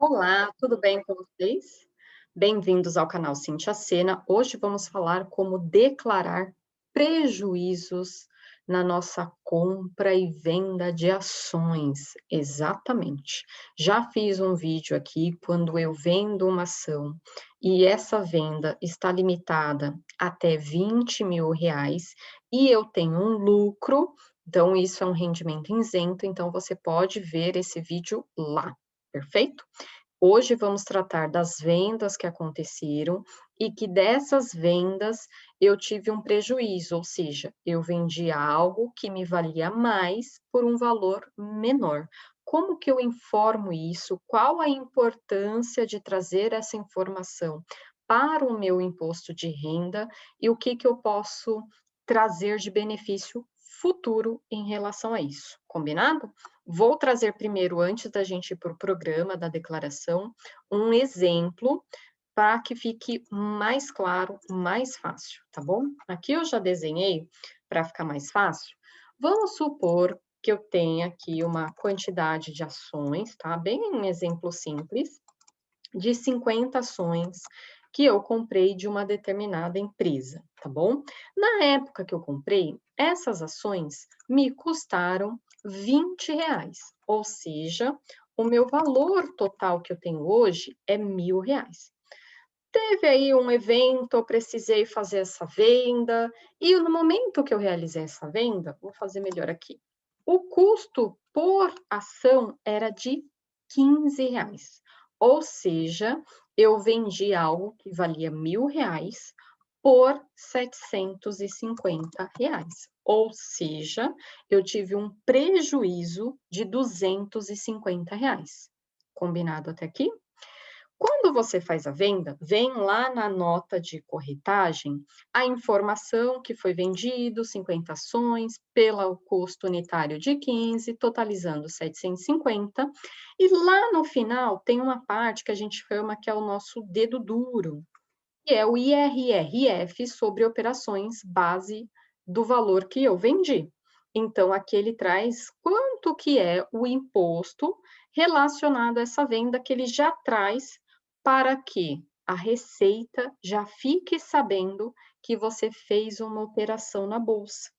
Olá, tudo bem com vocês? Bem-vindos ao canal Cintia Sena. Hoje vamos falar como declarar prejuízos na nossa compra e venda de ações. Exatamente. Já fiz um vídeo aqui quando eu vendo uma ação e essa venda está limitada até R$ 20.000 e eu tenho um lucro, então isso é um rendimento isento, então você pode ver esse vídeo lá. Perfeito? Hoje vamos tratar das vendas que aconteceram e que dessas vendas eu tive um prejuízo, ou seja, eu vendi algo que me valia mais por um valor menor. Como que eu informo isso? Qual a importância de trazer essa informação para o meu imposto de renda e o que que eu posso trazer de benefício futuro em relação a isso? Combinado? Vou trazer primeiro, antes da gente ir para o programa da declaração, um exemplo para que fique mais claro, mais fácil, tá bom? Aqui eu já desenhei para ficar mais fácil. Vamos supor que eu tenha aqui uma quantidade de ações, tá? Bem um exemplo simples, de 50 ações que eu comprei de uma determinada empresa, tá bom? Na época que eu comprei, essas ações me custaram R$ 20, ou seja, o meu valor total que eu tenho hoje é R$ 1.000. Teve aí um evento, eu precisei fazer essa venda, e no momento que eu realizei essa venda, vou fazer melhor aqui. O custo por ação era de R$ 15, ou seja, eu vendi algo que valia R$ 1.000 por R$ 750, ou seja, eu tive um prejuízo de R$ 250. Combinado até aqui? Quando você faz a venda, vem lá na nota de corretagem a informação que foi vendido, 50 ações, pelo custo unitário de 15, totalizando 750. E lá no final tem uma parte que a gente chama que é o nosso dedo duro, que é o IRRF sobre operações base do valor que eu vendi. Então, aqui ele traz quanto que é o imposto relacionado a essa venda que ele já traz para que a Receita já fique sabendo que você fez uma operação na bolsa.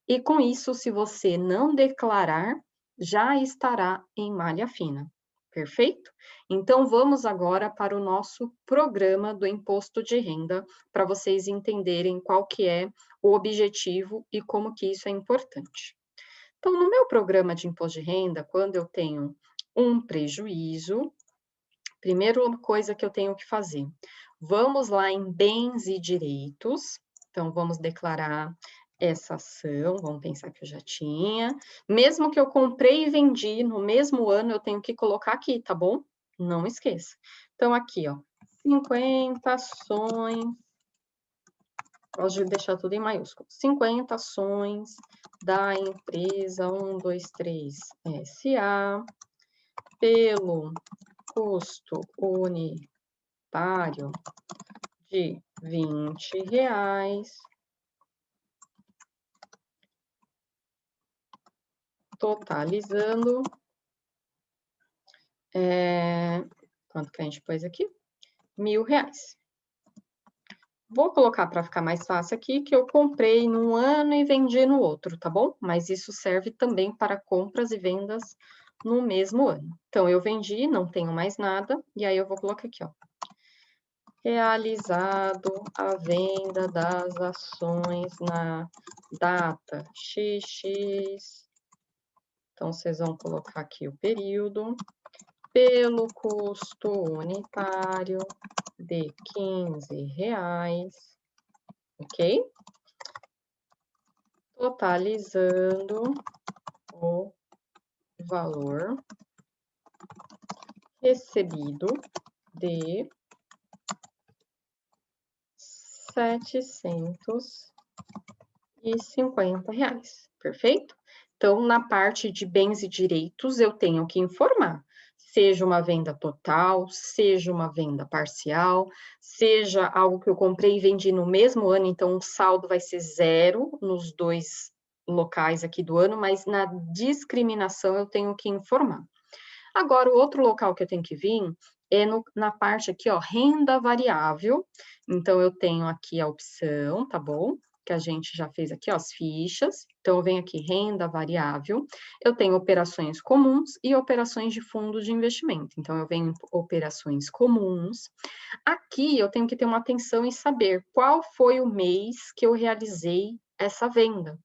E com isso, se você não declarar, já estará em malha fina. Perfeito? Então, vamos agora para o nosso programa do imposto de renda, para vocês entenderem qual que é o objetivo e como que isso é importante. Então, no meu programa de imposto de renda, quando eu tenho um prejuízo, primeira coisa que eu tenho que fazer, vamos lá em bens e direitos. Então, vamos declarar essa ação, vamos pensar que eu já tinha. Mesmo que eu comprei e vendi no mesmo ano, eu tenho que colocar aqui, tá bom? Não esqueça. Então, aqui, ó, 50 ações, gosto de deixar tudo em maiúsculo. 50 ações da empresa 123 SA, pelo custo unitário de R$ 20, totalizando, quanto que a gente pôs aqui? R$ 1.000. Vou colocar para ficar mais fácil aqui, que eu comprei num ano e vendi no outro, tá bom? Mas isso serve também para compras e vendas no mesmo ano. Então, eu vendi, não tenho mais nada, e aí eu vou colocar aqui, ó. Realizado a venda das ações na data XX. Então, vocês vão colocar aqui o período, pelo custo unitário de R$ 15, ok? Totalizando o valor recebido de R$ 750, perfeito? Então, na parte de bens e direitos, eu tenho que informar, seja uma venda total, seja uma venda parcial, seja algo que eu comprei e vendi no mesmo ano, então o saldo vai ser zero nos dois locais aqui do ano, mas na discriminação eu tenho que informar. Agora, o outro local que eu tenho que vir é na parte aqui, ó, renda variável. Então, eu tenho aqui a opção, tá bom? Que a gente já fez aqui, ó, as fichas. Então, eu venho aqui, renda variável. Eu tenho operações comuns e operações de fundo de investimento. Então, eu venho em operações comuns. Aqui, eu tenho que ter uma atenção em saber qual foi o mês que eu realizei essa venda,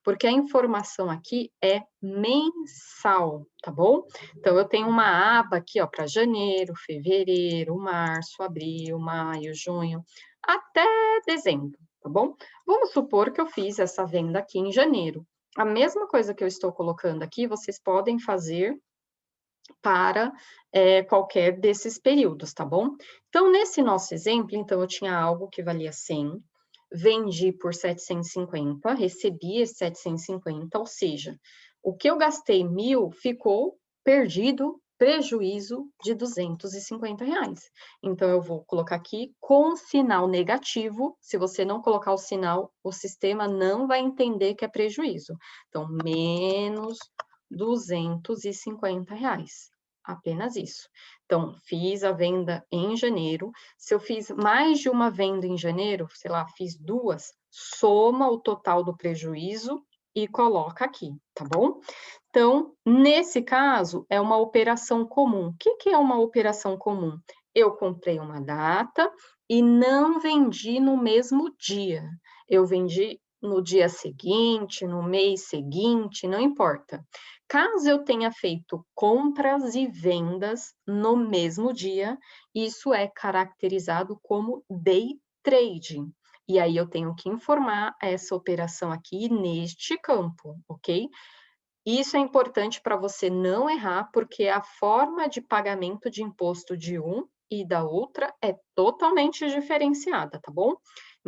porque a informação aqui é mensal, tá bom? Então, eu tenho uma aba aqui, ó, para janeiro, fevereiro, março, abril, maio, junho, até dezembro, tá bom? Vamos supor que eu fiz essa venda aqui em janeiro. A mesma coisa que eu estou colocando aqui, vocês podem fazer para qualquer desses períodos, tá bom? Então, nesse nosso exemplo, então, eu tinha algo que valia 100, vendi por 750, recebi esse 750, ou seja, o que eu gastei 1.000 ficou perdido, prejuízo de R$ 250. Então, eu vou colocar aqui com sinal negativo. Se você não colocar o sinal, o sistema não vai entender que é prejuízo. Então, menos R$ 250. Apenas isso. Então, fiz a venda em janeiro. Se eu fiz mais de uma venda em janeiro, sei lá, fiz 2, soma o total do prejuízo e coloca aqui, tá bom? Então, nesse caso, é uma operação comum. O que é uma operação comum? Eu comprei uma data e não vendi no mesmo dia. Eu vendi no dia seguinte, no mês seguinte, não importa. Caso eu tenha feito compras e vendas no mesmo dia, isso é caracterizado como day trading. E aí eu tenho que informar essa operação aqui neste campo, ok? Isso é importante para você não errar, porque a forma de pagamento de imposto de um e da outra é totalmente diferenciada, tá bom?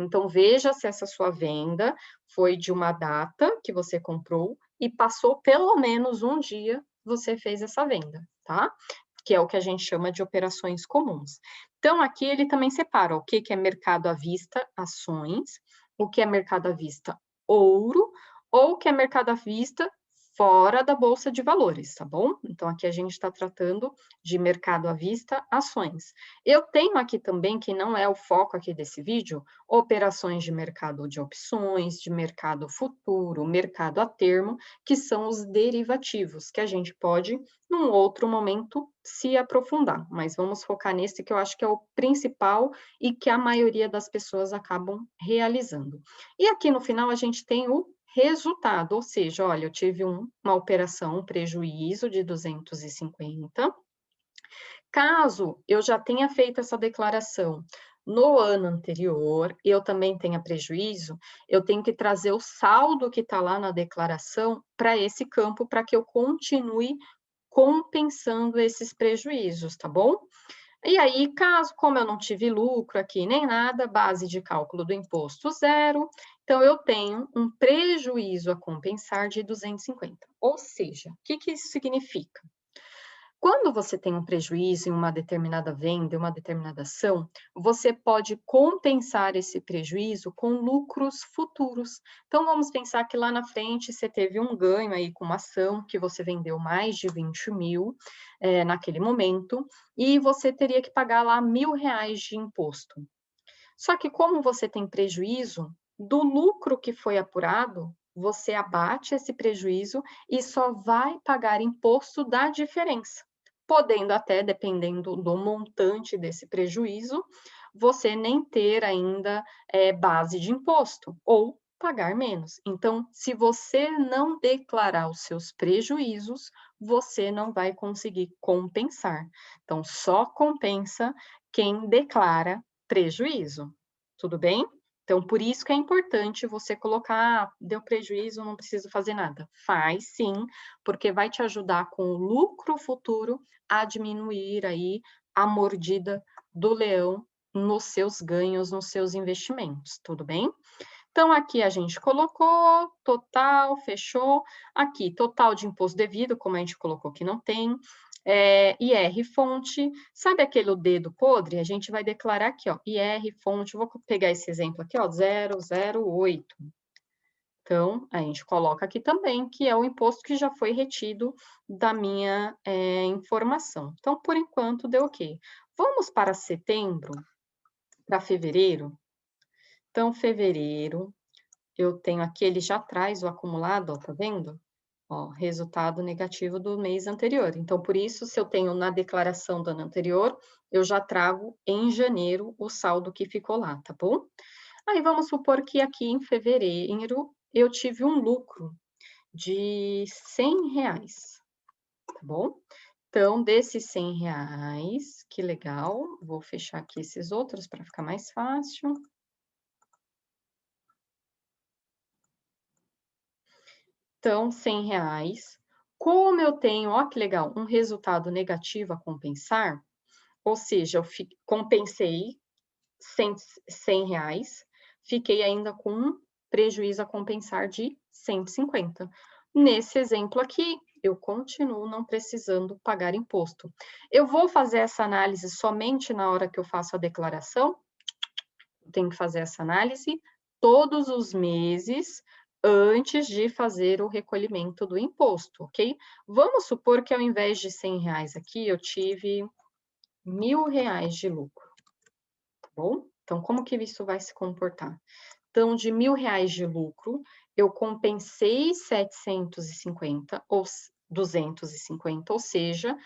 Então, veja se essa sua venda foi de uma data que você comprou e passou pelo menos um dia você fez essa venda, tá? Que é o que a gente chama de operações comuns. Então, aqui ele também separa o que é mercado à vista, ações, o que é mercado à vista, ouro, ou o que é mercado à vista, fora da bolsa de valores, tá bom? Então, aqui a gente está tratando de mercado à vista, ações. Eu tenho aqui também, que não é o foco aqui desse vídeo, operações de mercado de opções, de mercado futuro, mercado a termo, que são os derivativos, que a gente pode, num outro momento, se aprofundar. Mas vamos focar nesse, que eu acho que é o principal e que a maioria das pessoas acabam realizando. E aqui no final a gente tem o resultado, ou seja, olha, eu tive uma operação, um prejuízo de 250. Caso eu já tenha feito essa declaração no ano anterior, eu também tenha prejuízo, eu tenho que trazer o saldo que está lá na declaração para esse campo, para que eu continue compensando esses prejuízos, tá bom? E aí, caso, como eu não tive lucro aqui nem nada, base de cálculo do imposto zero, então eu tenho um prejuízo a compensar de 250. Ou seja, o que isso significa? Quando você tem um prejuízo em uma determinada venda, em uma determinada ação, você pode compensar esse prejuízo com lucros futuros. Então, vamos pensar que lá na frente você teve um ganho aí com uma ação que você vendeu mais de 20.000 naquele momento, e você teria que pagar lá R$ 1.000 de imposto. Só que como você tem prejuízo, do lucro que foi apurado, você abate esse prejuízo e só vai pagar imposto da diferença, podendo até, dependendo do montante desse prejuízo, você nem ter ainda base de imposto ou pagar menos. Então, se você não declarar os seus prejuízos, você não vai conseguir compensar. Então, só compensa quem declara prejuízo. Tudo bem? Então, por isso que é importante você colocar, deu prejuízo, não preciso fazer nada. Faz sim, porque vai te ajudar com o lucro futuro a diminuir aí a mordida do leão nos seus ganhos, nos seus investimentos, tudo bem? Então, aqui a gente colocou total, fechou. Aqui, total de imposto devido, como a gente colocou que não tem. IR fonte, sabe aquele dedo podre? A gente vai declarar aqui, ó, IR fonte, vou pegar esse exemplo aqui, ó, 008. Então, a gente coloca aqui também que é o imposto que já foi retido da minha informação. Então, por enquanto, deu ok. Vamos para setembro, para fevereiro? Então, fevereiro, eu tenho aqui, ele já traz o acumulado, ó, tá vendo? Ó, resultado negativo do mês anterior. Então, por isso, se eu tenho na declaração do ano anterior, eu já trago em janeiro o saldo que ficou lá, tá bom? Aí vamos supor que aqui em fevereiro eu tive um lucro de R$ 100, tá bom? Então, desses R$ 100, que legal, vou fechar aqui esses outros para ficar mais fácil. Então, R$ 100. Como eu tenho, ó que legal, um resultado negativo a compensar, ou seja, eu compensei R$ 100, fiquei ainda com um prejuízo a compensar de 150. Nesse exemplo aqui, eu continuo não precisando pagar imposto. Eu vou fazer essa análise somente na hora que eu faço a declaração? Tenho que fazer essa análise todos os meses antes de fazer o recolhimento do imposto, ok? Vamos supor que ao invés de R$ 100 aqui, eu tive R$ 1.000 de lucro, tá bom? Então, como que isso vai se comportar? Então, de R$ 1.000 de lucro, eu compensei 750 ou 250, ou seja,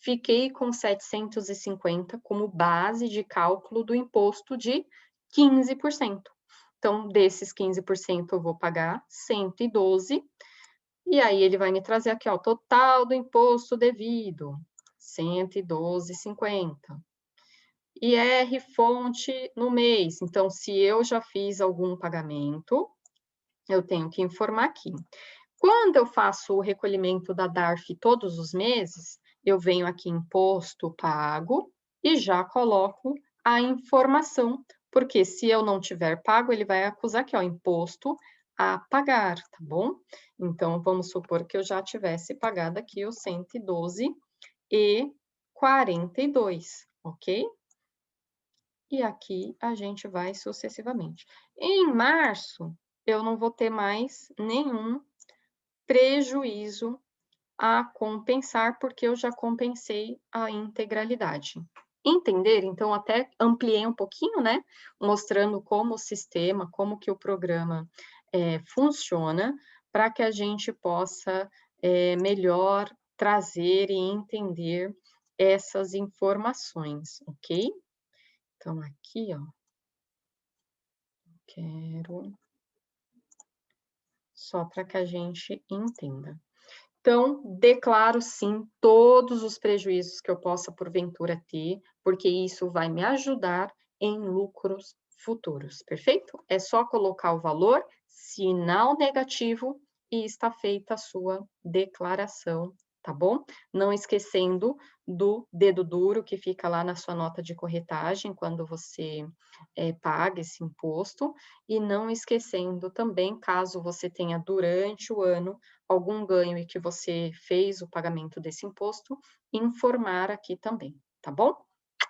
fiquei com 750 como base de cálculo do imposto de 15%. Então, desses 15% eu vou pagar 112, e aí ele vai me trazer aqui, ó, total do imposto devido, 112,50. IR fonte no mês. Então, se eu já fiz algum pagamento, eu tenho que informar aqui. Quando eu faço o recolhimento da DARF todos os meses, eu venho aqui em imposto pago e já coloco a informação, porque se eu não tiver pago, ele vai acusar aqui, ó, imposto a pagar, tá bom? Então, vamos supor que eu já tivesse pagado aqui os 112,42, ok? E aqui a gente vai sucessivamente. Em março, eu não vou ter mais nenhum prejuízo a compensar, porque eu já compensei a integralidade. Entender? Então, até ampliei um pouquinho, né? Mostrando como o sistema, como que o programa funciona, para que a gente possa melhor trazer e entender essas informações, ok? Então, aqui, ó, quero só para que a gente entenda. Então, declaro sim todos os prejuízos que eu possa porventura ter, porque isso vai me ajudar em lucros futuros, perfeito? É só colocar o valor, sinal negativo, e está feita a sua declaração, tá bom? Não esquecendo do dedo duro que fica lá na sua nota de corretagem quando você paga esse imposto, e não esquecendo também, caso você tenha durante o ano algum ganho e que você fez o pagamento desse imposto, informar aqui também, tá bom?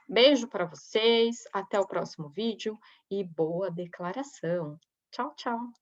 Beijo para vocês, até o próximo vídeo e boa declaração. Tchau, tchau.